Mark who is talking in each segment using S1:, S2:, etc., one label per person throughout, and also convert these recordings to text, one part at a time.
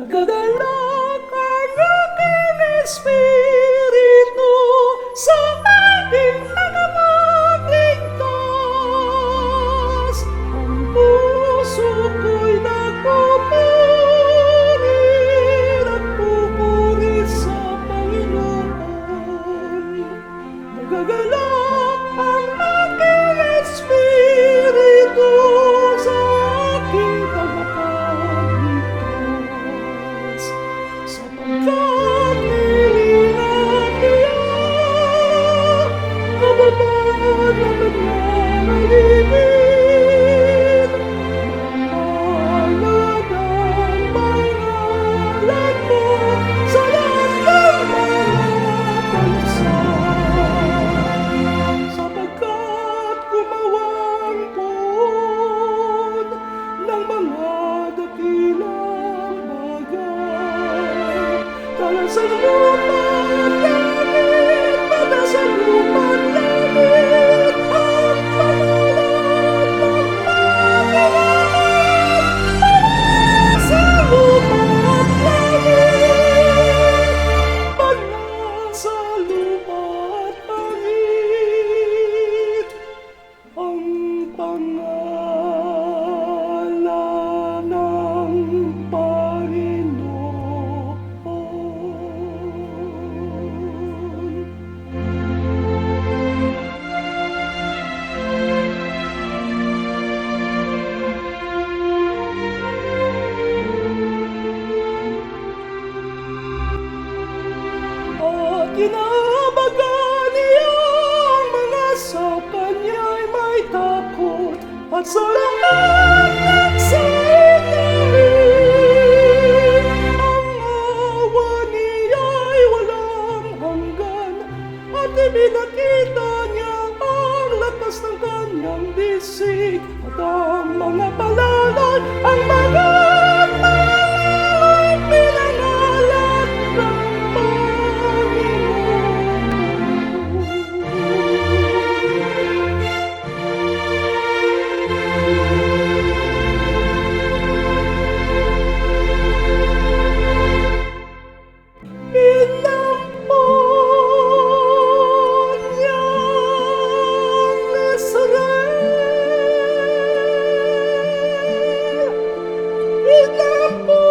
S1: Nagdadala ang aking espiritu sa ating tagapagligtas. Ang puso ko'y nagpupuri at pupuri sa Panginoon. Nagagalak ang aking espiritu sa aking tagapagligtas, sapagkat nilinap niya kababaan na nagnanalipin. Mapalad ang pangalan mo sa lahat ng mga bansa, sapagkat gumawang poon ng mga dakilang bagay. Talasan lupa't langit, talasan lupa't langit, ang pangalan ng Panginoon. Talasan lupa't langit, panasa lupa't langit, ang pangalan ng Panginoon. At inabagan niya ang mga sa kanya'y may takot, at sa lahat ng sandarin ang awa niya'y walang hanggan, at ibinakita niya ang lakas ng kanyang bisig at ang mga palad, ang mga pangalan pinangalan ng Inampon niyang Israel. Inampon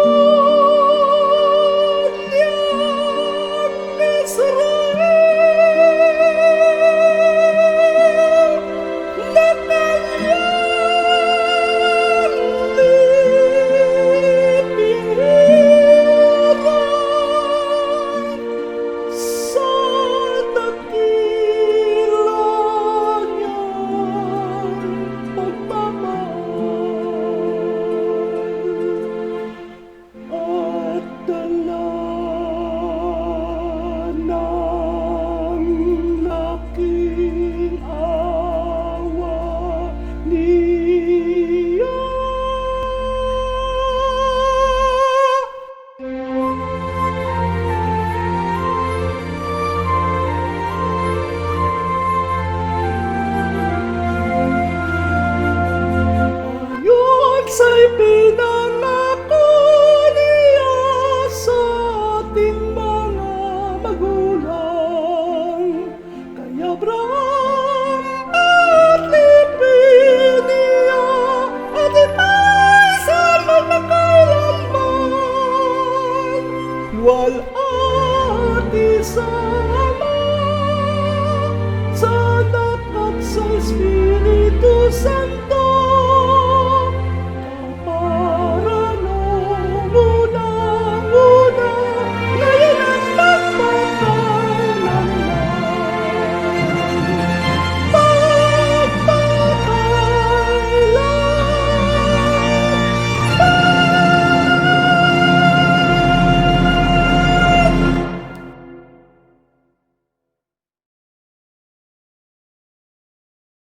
S1: niyang Israel na kanyang lipingiran sa dakila niyang pagmamahal, at dala ng laking awa niya. Ayon sa ipinangako niya sa ating mga magulang, kay Abraham at lipin niya at itay sa magpakailanman. Walhati isama sa Anak at sa Espiritu Santo,